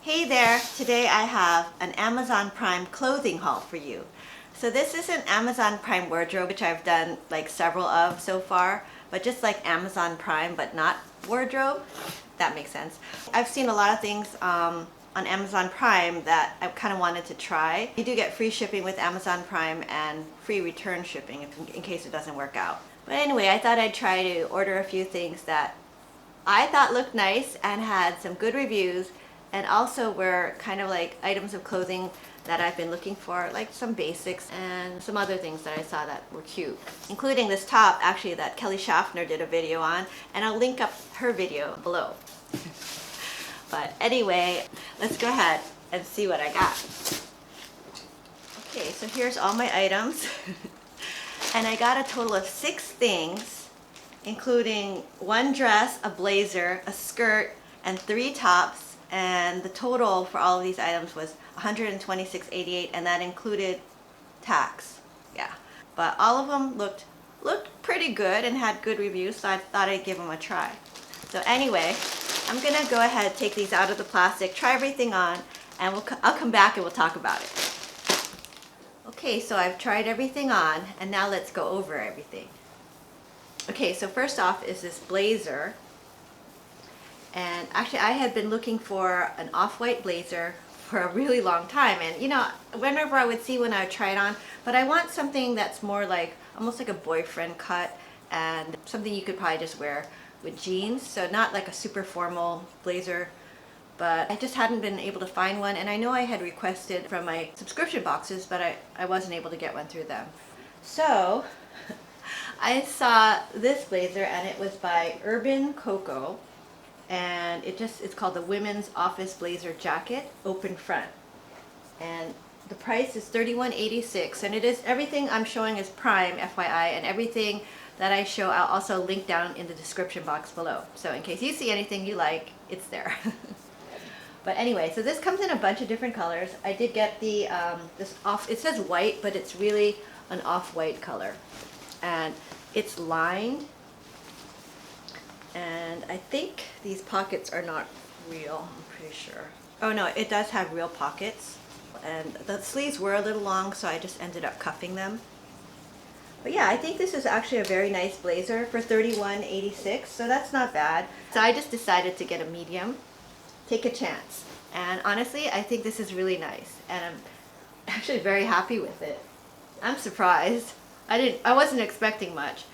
Hey there! Today I have an Amazon Prime clothing haul for you. So this is an Amazon Prime wardrobe, which I've done like several of so far, but just like Amazon Prime, but not wardrobe. That makes sense. I've seen a lot of things on Amazon Prime that I kind of wanted to try. You do get free shipping with Amazon Prime and free return shipping in case it doesn't work out. But anyway, I thought I'd try to order a few things that I thought looked nice and had some good reviews, and also were kind of like items of clothing that I've been looking for, like some basics and some other things that I saw that were cute, including this top actually that Kelly Schaffner did a video on, and I'll link up her video below. But anyway, let's go ahead and see what I got. Okay, so here's all my items. And I got a total of 6 things, including 1 dress, a blazer, a skirt, and 3 tops. And the total for all of these items was $126.88, and that included tax. Yeah, but all of them looked pretty good and had good reviews, so I thought I'd give them a try. So anyway, I'm gonna go ahead, take these out of the plastic, try everything on, and I'll come back and we'll talk about it. Okay, so I've tried everything on, and now let's go over everything. Okay, so first off is this blazer. And actually I had been looking for an off-white blazer for a really long time, and you know, whenever I would see one I would try it on, but I want something that's more like almost like a boyfriend cut, and something you could probably just wear with jeans, so not like a super formal blazer. But I just hadn't been able to find one, and I know I had requested from my subscription boxes, but I wasn't able to get one through them. So I saw this blazer, and it was by Urban Coco. And it's called the Women's Office Blazer Jacket, open front. And the price is $31.86, and it is, everything I'm showing is Prime, FYI, and everything that I show I'll also link down in the description box below. So in case you see anything you like, it's there. But anyway, so this comes in a bunch of different colors. I did get the, it says white, but it's really an off-white color. And it's lined. And I think these pockets are not real, I'm pretty sure. Oh no, it does have real pockets. And the sleeves were a little long, so I just ended up cuffing them. But yeah, I think this is actually a very nice blazer for $31.86, so that's not bad. So I just decided to get a medium, take a chance. And honestly, I think this is really nice, and I'm actually very happy with it. I'm surprised. I wasn't expecting much.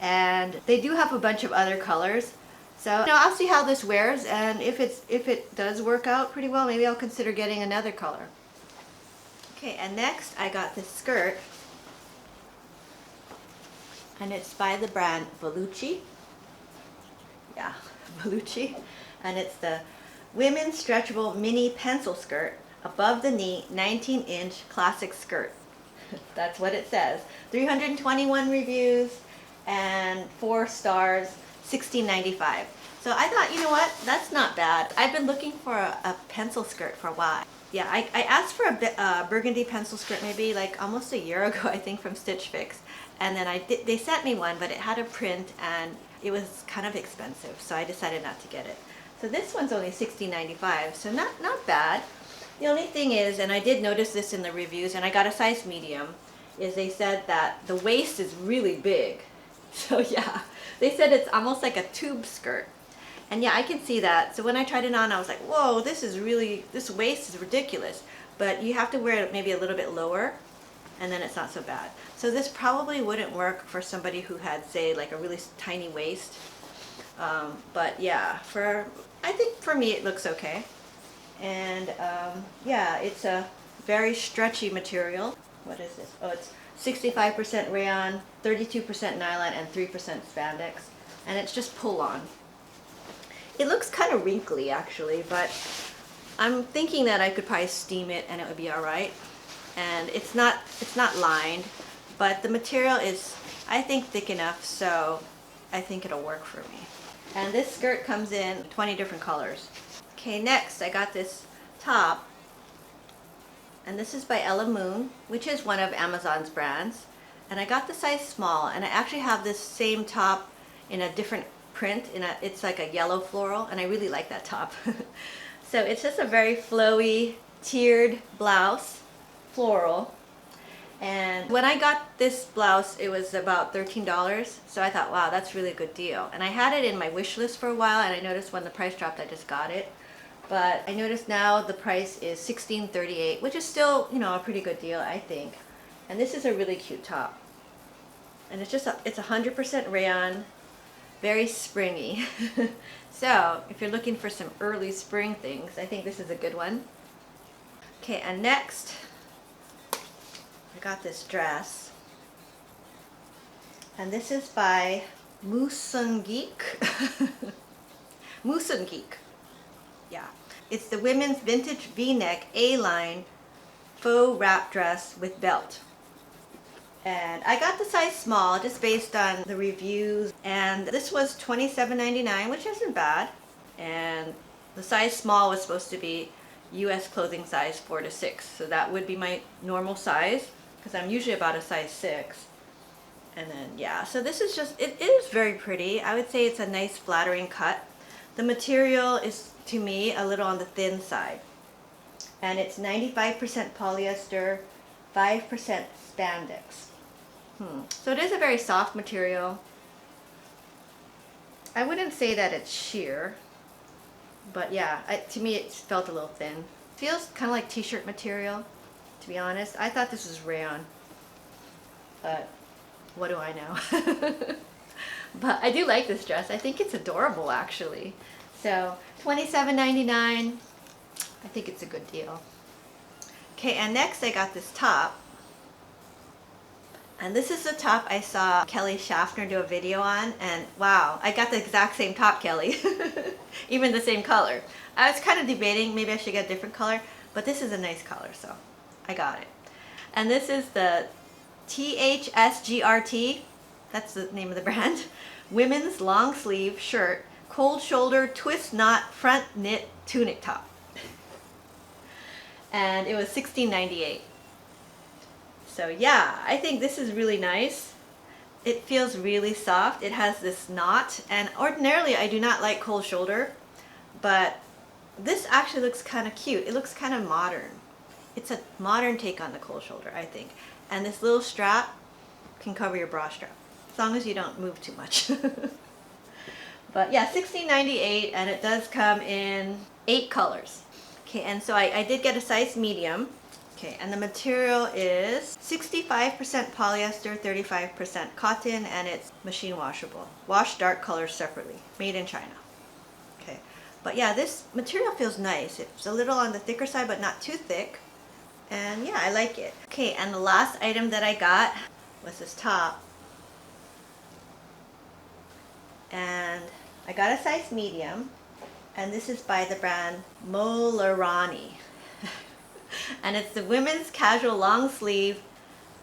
And they do have a bunch of other colors, so you know, I'll see how this wears, and if it does work out pretty well, maybe I'll consider getting another color. Okay, and next I got this skirt, and it's by the brand Vellucci. Yeah, Vellucci, and it's the Women's Stretchable Mini Pencil Skirt, above the knee, 19-inch classic skirt. That's what it says. 321 reviews. And 4 stars, $16.95. So I thought, you know what, that's not bad. I've been looking for a pencil skirt for a while. Yeah, I asked for a burgundy pencil skirt maybe like almost a year ago, I think, from Stitch Fix. And then they sent me one, but it had a print and it was kind of expensive, so I decided not to get it. So this one's only $16.95, so not bad. The only thing is, and I did notice this in the reviews, and I got a size medium, is they said that the waist is really big. So yeah, they said it's almost like a tube skirt. And yeah, I can see that. So when I tried it on, I was like, whoa, this waist is ridiculous. But you have to wear it maybe a little bit lower, and then it's not so bad. So this probably wouldn't work for somebody who had, say, like a really tiny waist. But yeah, I think for me it looks okay. And yeah, it's a very stretchy material. What is this? Oh, it's 65% rayon, 32% nylon, and 3% spandex. And it's just pull-on. It looks kind of wrinkly, actually, but I'm thinking that I could probably steam it and it would be alright. And it's not lined, but the material is, I think, thick enough, so I think it'll work for me. And this skirt comes in 20 different colors. Okay, next I got this top. And this is by Ella Moon, which is one of Amazon's brands. And I got the size small, and I actually have this same top in a different print. It's like a yellow floral, and I really like that top. So it's just a very flowy, tiered blouse, floral. And when I got this blouse, it was about $13. So I thought, wow, that's really a good deal. And I had it in my wish list for a while, and I noticed when the price dropped, I just got it. But I noticed now the price is $16.38, which is still, you know, a pretty good deal, I think. And this is a really cute top. And it's 100% rayon, very springy. So if you're looking for some early spring things, I think this is a good one. Okay, and next, I got this dress. And this is by Geek. Geek. Yeah. It's the women's vintage V-neck A-line faux wrap dress with belt. And I got the size small just based on the reviews, and this was $27.99, which isn't bad. And the size small was supposed to be US clothing size 4 to 6, so that would be my normal size because I'm usually about a size 6. And then yeah, so this is just, it is very pretty. I would say it's a nice flattering cut. The material is, to me, a little on the thin side, and it's 95% polyester, 5% spandex. So it is a very soft material. I wouldn't say that it's sheer, but yeah, to me it felt a little thin. Feels kind of like t-shirt material, to be honest. I thought this was rayon, but what do I know? But I do like this dress. I think it's adorable, actually. So $27.99, I think it's a good deal. Okay, and next I got this top. And this is the top I saw Kelly Schaffner do a video on, and wow, I got the exact same top, Kelly. Even the same color. I was kind of debating, maybe I should get a different color, but this is a nice color, so I got it. And this is the THSGRT, that's the name of the brand, women's long sleeve shirt, cold shoulder twist knot front knit tunic top. And it was $16.98. So yeah, I think this is really nice. It feels really soft. It has this knot, and ordinarily I do not like cold shoulder, but this actually looks kind of cute. It looks kind of modern. It's a modern take on the cold shoulder, I think. And this little strap can cover your bra strap, as long as you don't move too much. But yeah, $16.98, and it does come in 8 colors. Okay, and so I did get a size medium. Okay, and the material is 65% polyester, 35% cotton, and it's machine washable. Wash dark colors separately. Made in China. Okay, but yeah, this material feels nice. It's a little on the thicker side, but not too thick. And yeah, I like it. Okay, and the last item that I got was this top. And I got a size medium, and this is by the brand Moeller, Ronnie. And it's the women's casual long sleeve,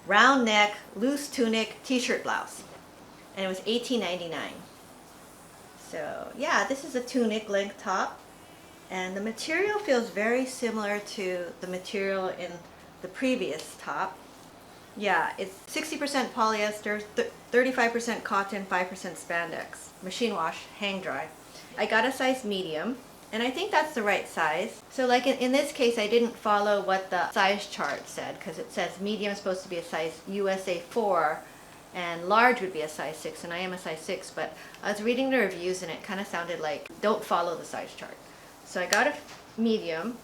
round neck, loose tunic t-shirt blouse. And it was $18.99. So yeah, this is a tunic length top. And the material feels very similar to the material in the previous top. Yeah, it's 60% polyester, 35% cotton, 5% spandex. Machine wash, hang dry. I got a size medium, and I think that's the right size. So like in this case, I didn't follow what the size chart said, because it says medium is supposed to be a size USA 4, and large would be a size 6, and I am a size 6, but I was reading the reviews and it kind of sounded like, don't follow the size chart. So I got a medium,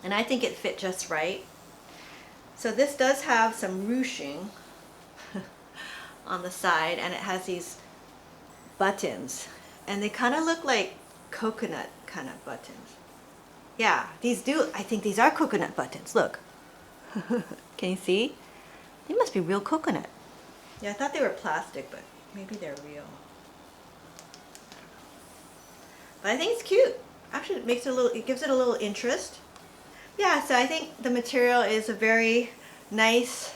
and I think it fit just right. So this does have some ruching on the side, and it has these buttons, and they kind of look like coconut kind of buttons. Yeah, I think these are coconut buttons, look. Can you see? They must be real coconut. Yeah, I thought they were plastic, but maybe they're real. But I think it's cute. Actually, it gives it a little interest. Yeah, so I think the material is a very nice,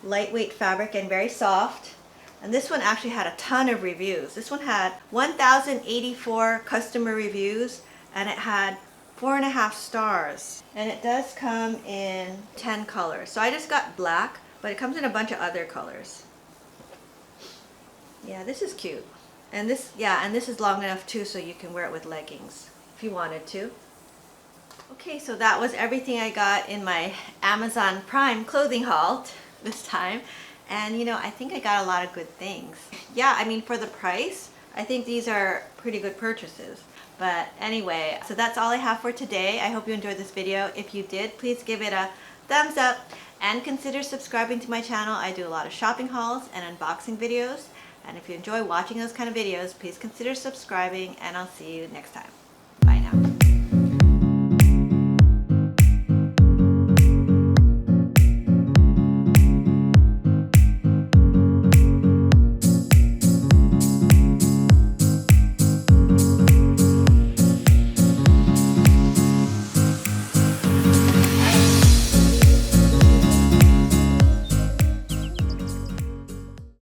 lightweight fabric and very soft. And this one actually had a ton of reviews. This one had 1,084 customer reviews, and it had 4.5 stars. And it does come in 10 colors. So I just got black, but it comes in a bunch of other colors. Yeah, this is cute. And this is long enough too, so you can wear it with leggings if you wanted to. Okay, so that was everything I got in my Amazon Prime clothing haul this time. And you know, I think I got a lot of good things. Yeah, I mean, for the price, I think these are pretty good purchases. But anyway, so that's all I have for today. I hope you enjoyed this video. If you did, please give it a thumbs up and consider subscribing to my channel. I do a lot of shopping hauls and unboxing videos. And if you enjoy watching those kind of videos, please consider subscribing, and I'll see you next time.